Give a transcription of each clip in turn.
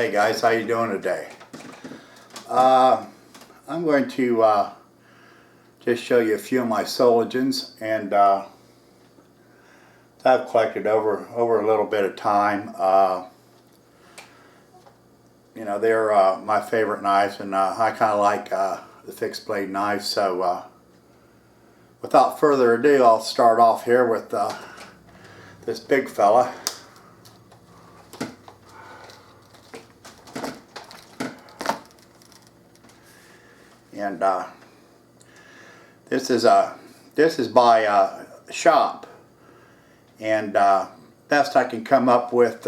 Hey guys, how you doing today? I'm going to just show you a few of my Soligens, and I've collected over a little bit of time. You know, they're my favorite knives, and I kind of like the fixed blade knives. So without further ado, I'll start off here with this big fella. And this is by Shop, and best I can come up with.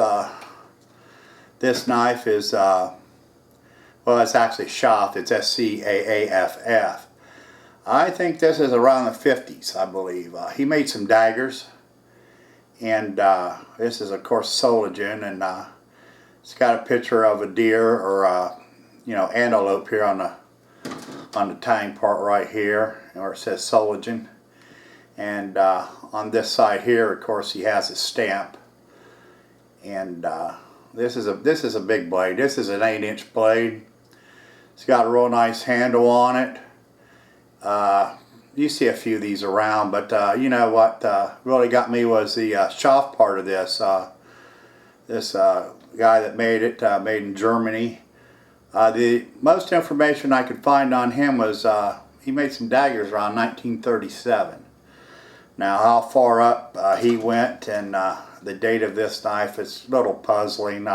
This knife is well, it's actually Schaff. It's SCAAFF. I think this is around the 50s, I believe. He made some daggers, and this is of course Soligen, and it's got a picture of a deer or you know, antelope here on the tang part right here, where it says Soligen, and on this side here, of course, he has a stamp. And this is a big blade. This is an 8-inch blade. It's got a real nice handle on it. You see a few of these around, but you know what really got me was the Schaff part of this. This guy that made it, made in Germany. The most information I could find on him was he made some daggers around 1937. Now, how far up he went and the date of this knife is a little puzzling.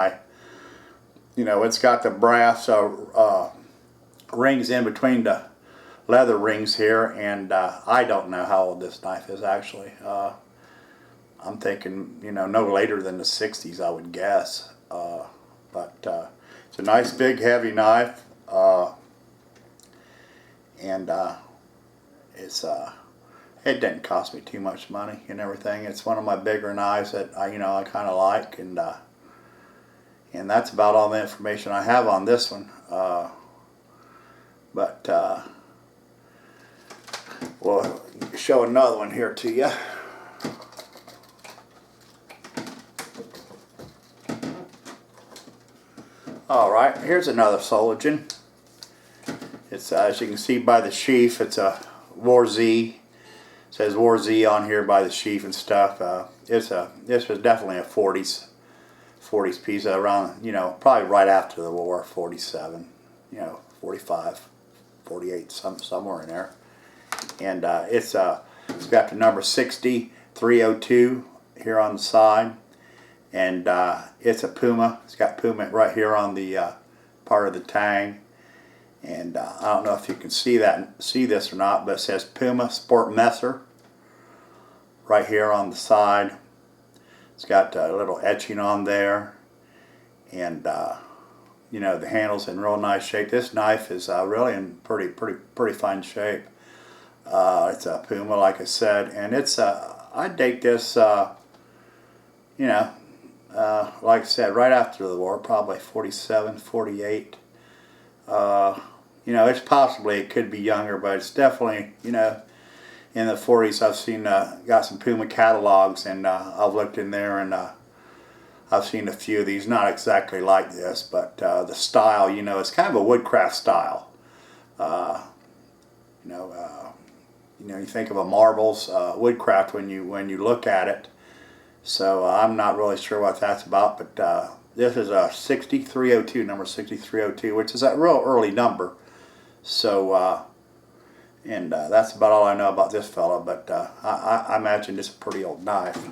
You know, it's got the brass rings in between the leather rings here, and I don't know how old this knife is actually. I'm thinking, you know, no later than the 60s, I would guess. But it's a nice big heavy knife, and it didn't cost me too much money and everything. It's one of my bigger knives that I kind of like, and that's about all the information I have on this one. But we'll show another one here to you. Alright, here's another Soligen. It's as you can see by the sheath, it's a War Z. It says War Z on here by the sheath and stuff. This was definitely a 40s piece around, you know, probably right after the war, 47, you know, 45, 48, somewhere in there. And it's got the number 60302 here on the side. And it's a Puma. It's got Puma right here on the part of the tang. And I don't know if you can see this or not, but it says Puma Sport Messer right here on the side. It's got a little etching on there, and you know, the handle's in real nice shape. This knife is really in pretty fine shape. It's a Puma, like I said, and it's I date this you know, like I said, right after the war, probably 47, 48. You know, it could be younger, but it's definitely, you know, in the 40s. I've seen, got some Puma catalogs, and I've looked in there, and I've seen a few of these, not exactly like this, but the style, you know, it's kind of a woodcraft style. You know, you think of a marbles woodcraft when you look at it. So I'm not really sure what that's about, but this is a 6302, number 6302, which is a real early number. So, and that's about all I know about this fella, but I imagine this is a pretty old knife.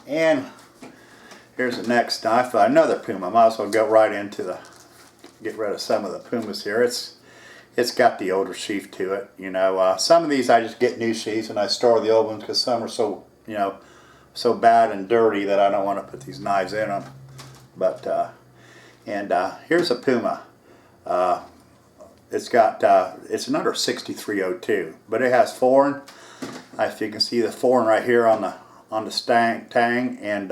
And here's the next knife, another Puma. Might as well go right into get rid of some of the Pumas here. It's got the older sheath to it, you know. Some of these I just get new sheaths and I store the old ones because some are so, you know, so bad and dirty that I don't want to put these knives in them. But here's a Puma. It's got it's another 6302, but it has foreign. If you can see the foreign right here on the tang, and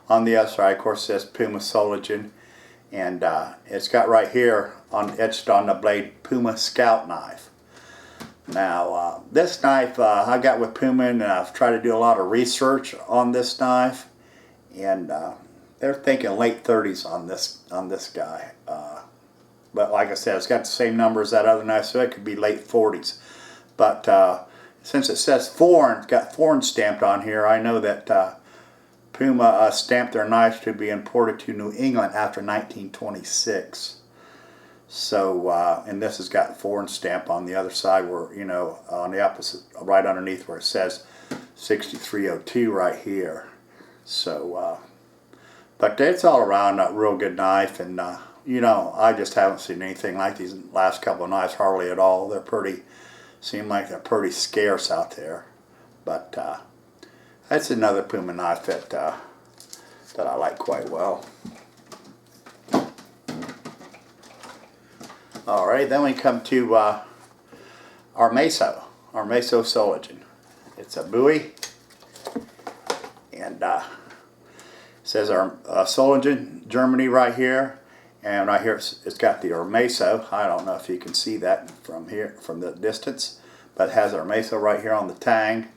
on the other side, of course, it says Puma Soligen. And it's got right here etched on the blade Puma Scout knife. Now, this knife I got with Puma, and I've tried to do a lot of research on this knife, and they're thinking late 30s on this guy. But like I said, it's got the same number as that other knife, so it could be late 40s. But since it says foreign, it's got foreign stamped on here, I know that Puma stamped their knives to be imported to New England after 1926. So, and this has got foreign stamp on the other side, where, you know, on the opposite, right underneath where it says 6302 right here. So, but it's all around a real good knife, and you know, I just haven't seen anything like these last couple of knives, hardly at all. They're pretty, seem like they're pretty scarce out there. But that's another Puma knife that that I like quite well. Alright, then we come to Armaso Soligen. It's a Bowie, and it says Soligen, Germany right here, and right here it's got the Armaso. I don't know if you can see that from here, from the distance, but it has Armaso right here on the tang,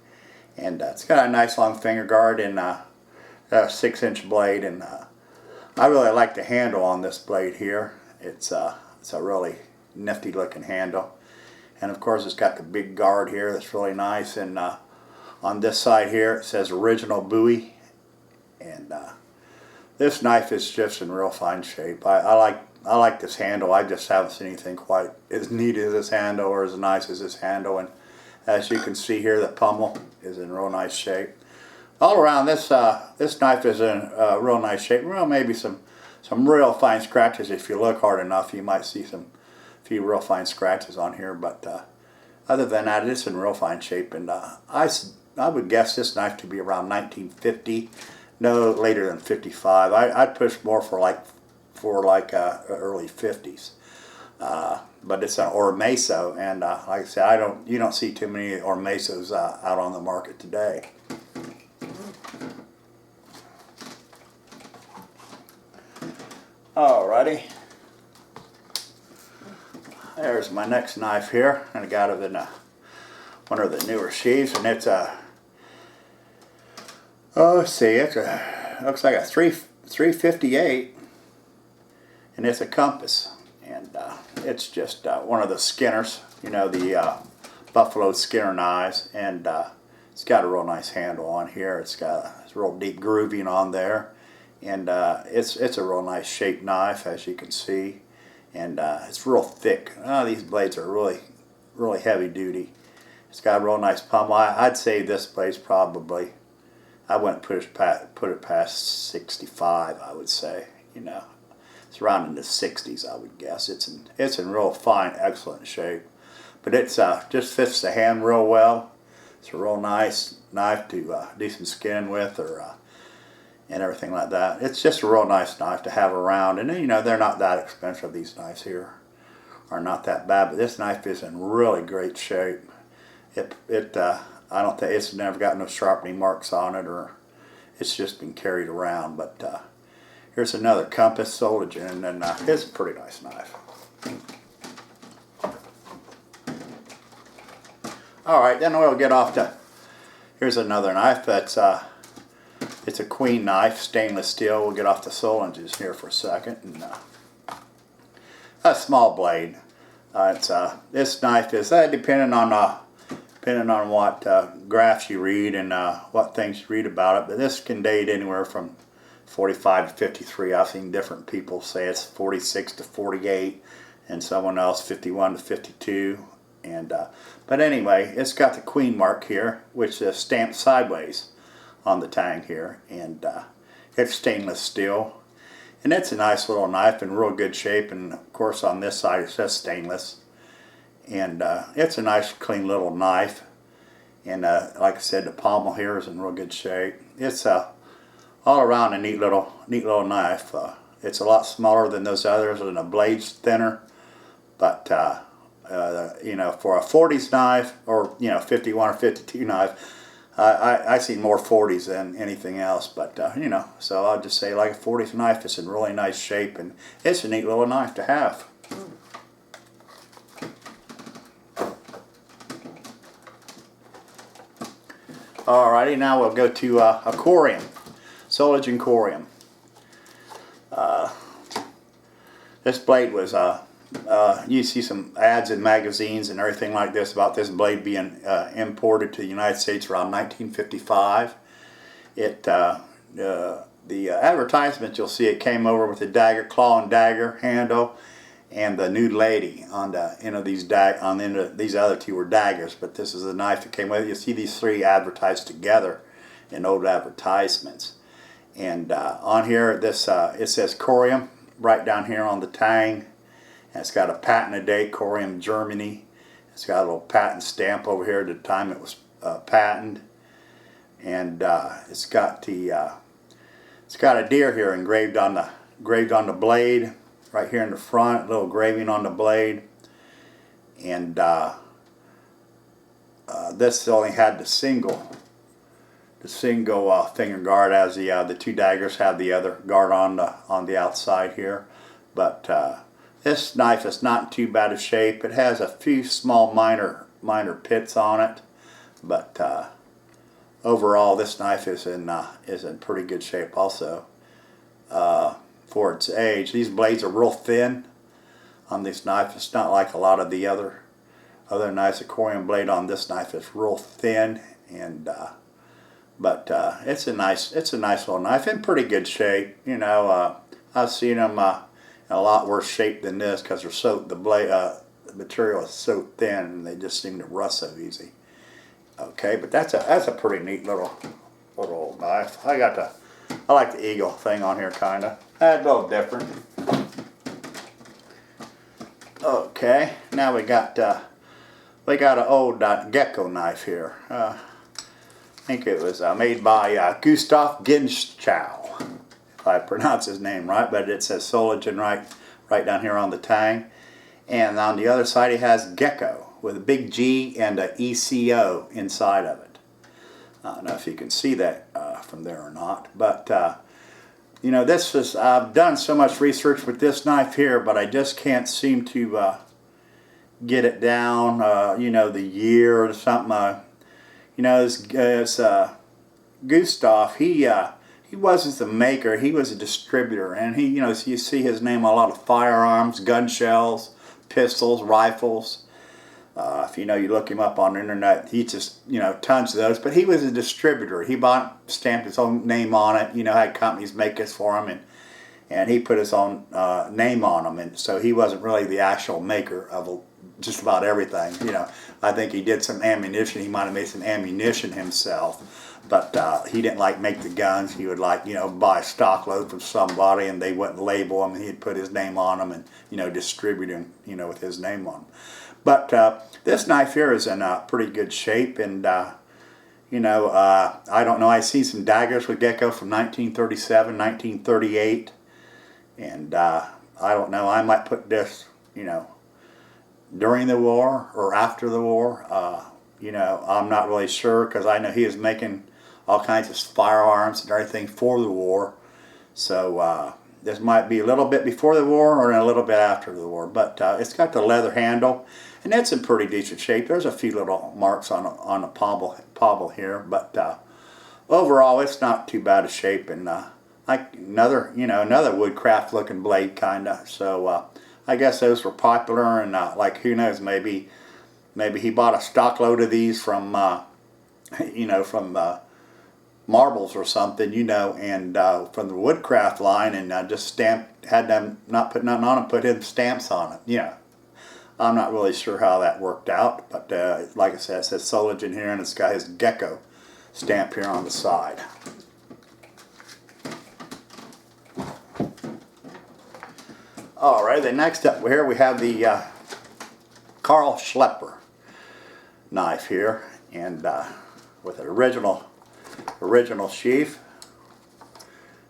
and it's got a nice long finger guard and a 6-inch blade, and I really like the handle on this blade here. It's a really nifty looking handle, and of course it's got the big guard here that's really nice, and on this side here it says original Bowie, and this knife is just in real fine shape. I like this handle. I just haven't seen anything quite as neat as this handle or as nice as this handle, and as you can see here, the pommel is in real nice shape. All around, this knife is in real nice shape. Well, maybe some real fine scratches. If you look hard enough, you might see a few real fine scratches on here. But other than that, it's in real fine shape. And I would guess this knife to be around 1950, no later than 55. I'd push more for like early 50s. But it's an Armaso, and like I said, you don't see too many Armasos out on the market today. Alrighty, there's my next knife here, and I got it in one of the newer sheaths, and it's let's see, it looks like a 358, and it's a compass, and it's just one of the Skinners, you know, the Buffalo Skinner knives, and it's got a real nice handle on here. It's got a real deep grooving on there. And it's a real nice shaped knife, as you can see, and it's real thick. These blades are really heavy duty. It's got a real nice pommel. I'd say this blade's probably, I wouldn't put it past 65. I would say, you know, it's around in the 60s. I would guess. It's in real fine, excellent shape, but it's just fits the hand real well. It's a real nice knife to do some skinning with, or and everything like that. It's just a real nice knife to have around, and you know, they're not that expensive. These knives here are not that bad, but this knife is in really great shape. I don't think it's never got no sharpening marks on it, or it's just been carried around. But here's another Compass Soligen, and it's a pretty nice knife. All right, then we'll get off to, here's another knife that's it's a Queen knife, stainless steel. We'll get off the Soligens here for a second. And a small blade. This knife is depending on what graphs you read and what things you read about it. But this can date anywhere from 45 to 53. I've seen different people say it's 46 to 48, and someone else 51 to 52. And but anyway, it's got the Queen mark here, which is stamped sideways on the tang here, and it's stainless steel, and it's a nice little knife in real good shape. And of course on this side it says stainless, and it's a nice clean little knife, and like I said, the pommel here is in real good shape. It's all around a neat little knife. It's a lot smaller than those others, and the blade's thinner, but you know, for a 40s knife, or you know, 51 or 52 knife, I see more 40s than anything else. But you know, so I'll just say, like a 40s knife, it's in really nice shape, and it's a neat little knife to have. Alrighty, now we'll go to a corium, Soligen corium. This blade was, you see some ads in magazines and everything like this about this blade being imported to the United States around 1955. The advertisement, you'll see it came over with a dagger, claw and dagger handle, and the nude lady on the end of these these other two were daggers, but this is the knife that came with it. You see these three advertised together in old advertisements. And on here, this it says corium right down here on the tang. And it's got a patent date, corium Germany. It's got a little patent stamp over here at the time it was patented. And it's got a deer here engraved on the blade right here in the front, a little engraving on the blade. And this only had the single finger guard, as the two daggers have the other guard on the outside here. But this knife is not in too bad a shape. It has a few small minor pits on it, but overall this knife is in pretty good shape also for its age. These blades are real thin on this knife. It's not like a lot of the other knives. The corium blade on this knife is real thin, and but it's a nice little knife in pretty good shape. You know, I've seen them in a lot worse shape than this because the material is so thin and they just seem to rust so easy. Okay, but that's a pretty neat little knife. I like the eagle thing on here, kinda. A little different. Okay, now we got an old gecko knife here. I think it was made by Gustav Ginschau, if I pronounce his name right, but it says Soligen right down here on the tang. And on the other side he has gecko with a big G and a ECO inside of it. I don't know if you can see that from there or not, but you know, I've done so much research with this knife here, but I just can't seem to get it down, you know, the year or something. You know, it's Gustav, he wasn't the maker, he was a distributor, and he, you know, so you see his name on a lot of firearms, gun shells, pistols, rifles. If you know, you look him up on the internet, he just, you know, tons of those. But he was a distributor. He stamped his own name on it. You know, had companies make this for him, and he put his own name on them. And so he wasn't really the actual maker of just about everything. You know, I think he did some ammunition. He might have made some ammunition himself, but he didn't like make the guns. He would like, you know, buy a stock load from somebody, and they wouldn't label them, and he'd put his name on them and, you know, distribute them, you know, with his name on them. But this knife here is in pretty good shape, and you know, I don't know. I see some daggers with gecko from 1937, 1938, and I don't know. I might put this, you know, during the war or after the war. You know, I'm not really sure because I know he was making all kinds of firearms and everything for the war. So this might be a little bit before the war or a little bit after the war. But it's got the leather handle, and it's in pretty decent shape. There's a few little marks on the pommel here, but overall it's not too bad a shape, and like another woodcraft looking blade kinda. So I guess those were popular, and like, who knows, maybe he bought a stock load of these from from Marbles or something, you know, and from the Woodcraft line, and just had them not put nothing on them, put in stamps on it. You know, I'm not really sure how that worked out, but like I said, it says Soligen here, and it's got his gecko stamp here on the side. Alright, then next up here we have the Carl Schlepper knife here, and with an original sheath,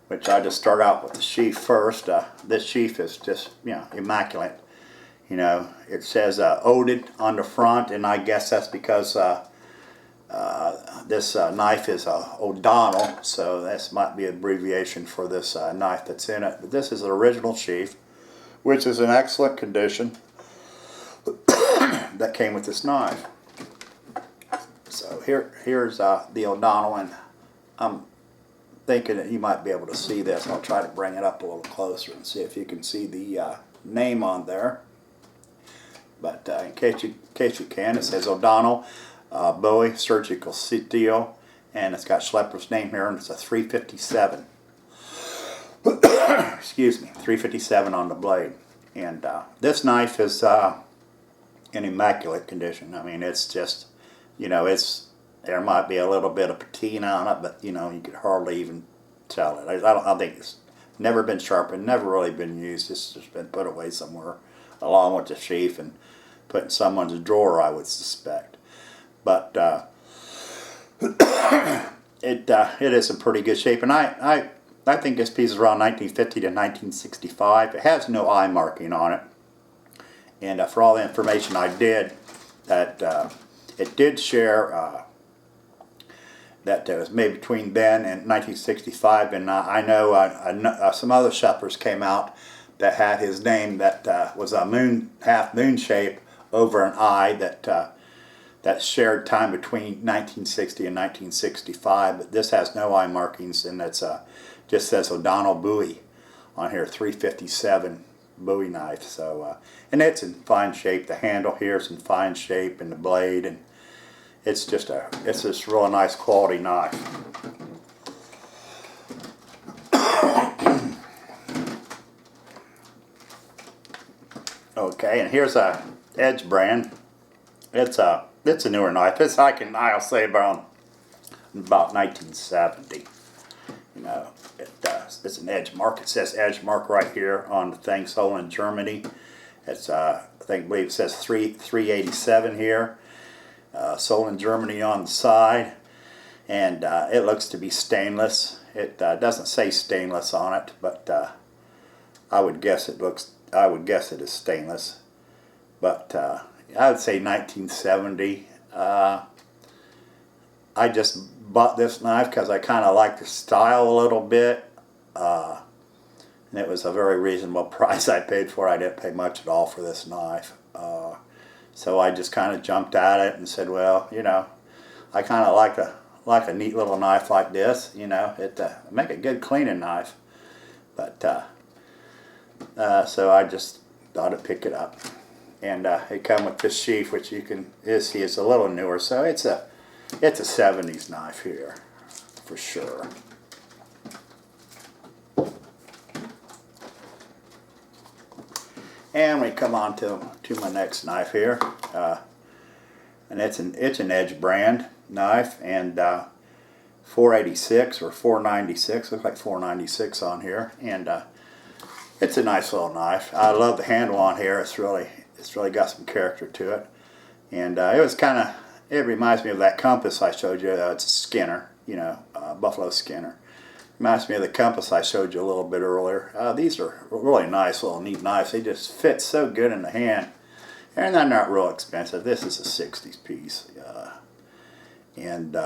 which I just start out with the sheath first. This sheath is just, you know, immaculate. You know, it says Oded on the front, and I guess that's because this knife is O'Donnell, so this might be an abbreviation for this knife that's in it. But this is an original sheath, which is in excellent condition that came with this knife. So here's the O'Donnell, and I'm thinking that you might be able to see this. I'll try to bring it up a little closer and see if you can see the name on there. But in case you can, it says O'Donnell Bowie Surgical Steel, and it's got Schlepper's name here, and it's a 357. Excuse me, 357 on the blade. And this knife is in immaculate condition. I mean, it's just, you know, there might be a little bit of patina on it, but you know, you could hardly even tell it. I think it's never been sharpened, never really been used. It's just been put away somewhere along with the sheath and put in someone's drawer, I would suspect. But it is in pretty good shape, and I think this piece is around 1950 to 1965. It has no eye marking on it, and for all the information I did, that it did share that there was made between then and 1965, and I know some other Schleppers came out that had his name that was a half moon shape over an eye that shared time between 1960 and 1965, but this has no eye markings, and it's just says O'Donnell Bowie on here, 357 Bowie knife. So and it's in fine shape. The handle here is in fine shape, and the blade, and it's just real nice quality knife. Okay, and here's a Edge brand. It's a newer knife. I'll say about 1970. You know, it's an Edge mark. It says Edge mark right here on the thing, sold in Germany. It's I believe it says 387 here. Sold in Germany on the side, and it looks to be stainless. It doesn't say stainless on it, but I would guess it is stainless. But I would say 1970. I just bought this knife because I kind of like the style a little bit, and it was a very reasonable price I paid for it. I didn't pay much at all for this knife. So I just kind of jumped at it and said, well, you know, I kind of like a neat little knife like this. You know, it make a good cleaning knife. But so I just thought I'd pick it up, and it come with this sheath, which you can see is a little newer. So it's a 70s knife here for sure. And we come on to my next knife here, and it's an Edge brand knife, and 486 or 496, looks like 496 on here, and it's a nice little knife. I love the handle on here. It's really got some character to it, and it reminds me of that compass I showed you. It's a Skinner, you know, Buffalo Skinner. Reminds me of the compass I showed you a little bit earlier. These are really nice little neat knives. They just fit so good in the hand, and they're not real expensive. This is a 60s piece, and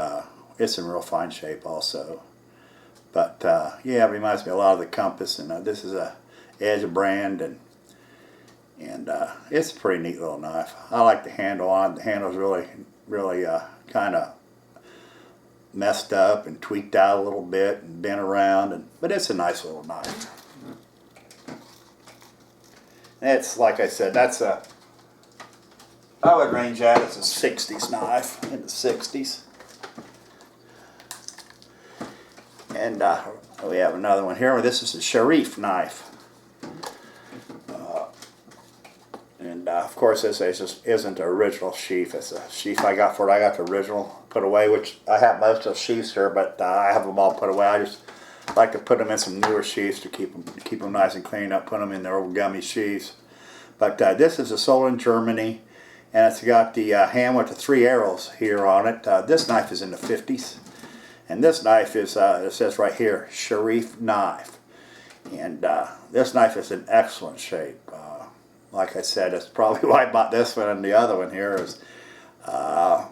it's in real fine shape also. But yeah, it reminds me a lot of the compass, and this is a Edge brand, and it's a pretty neat little knife. I like the handle on it. The handle's really kind of messed up and tweaked out a little bit and bent around, but it's a nice little knife. It's like I said, I would range that as a 60s knife, in the 60s. And we have another one here. This is a Sharif knife. Of course, this isn't the original sheath. It's a sheath I got for it. I got the original put away, which I have most of the sheaths here, but I have them all put away. I just like to put them in some newer sheaths to keep them nice and clean up, put them in their old gummy sheaths. But this is a sold in Germany, and it's got the hand with the 3 arrows here on it. This knife is in the 50s, and this knife is, it says right here, Sharif knife. And this knife is in excellent shape. Like I said, that's probably why I bought this one, and the other one here is I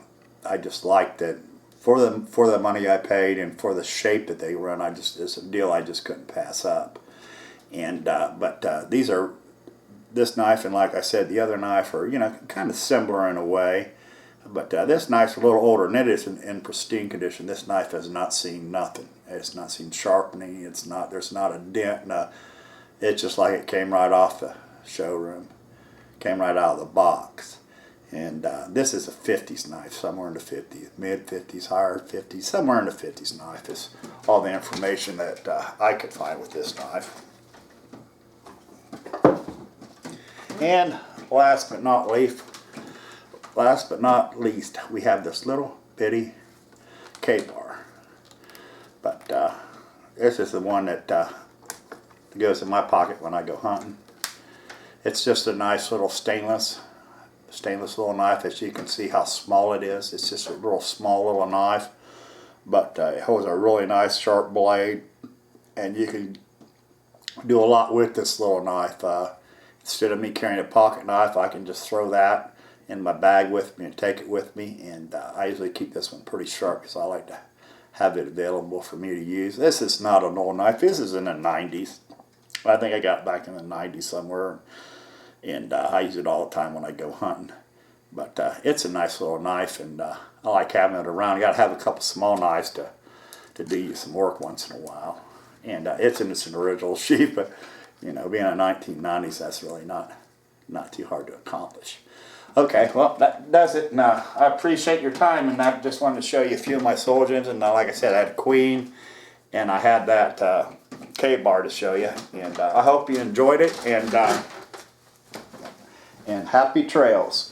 just liked it for the money I paid and for the shape that they run. It's a deal I just couldn't pass up. And but this knife, and like I said, the other knife are, you know, kind of similar in a way, But this knife's a little older, and it is in pristine condition. This knife has not seen nothing. It's not seen sharpening. It's not. There's not a dent. No, it's just like it came right off the showroom. Came right out of the box. And this is a 50s knife, somewhere in the 50s, mid 50s, higher 50s, somewhere in the 50s knife is all the information that I could find with this knife. And last but not least, we have this little bitty K-bar. But this is the one that goes in my pocket when I go hunting. It's just a nice little stainless little knife. As you can see how small it is. It's just a real small little knife, but it holds a really nice sharp blade, and you can do a lot with this little knife. Instead of me carrying a pocket knife, I can just throw that in my bag with me and take it with me, and I usually keep this one pretty sharp because I like to have it available for me to use. This is not an old knife. This is in the 90s. I think I got it back in the 90s somewhere, and I use it all the time when I go hunting. But it's a nice little knife, and I like having it around. You got to have a couple small knives to do you some work once in a while. And it's in its original sheath, but you know, being in the 1990s, that's really not too hard to accomplish. Okay, well, that does it. Now, I appreciate your time, and I just wanted to show you a few of my Soldiers. And like I said, I had a Queen, and I had that K-bar to show you. And I hope you enjoyed it, and happy trails.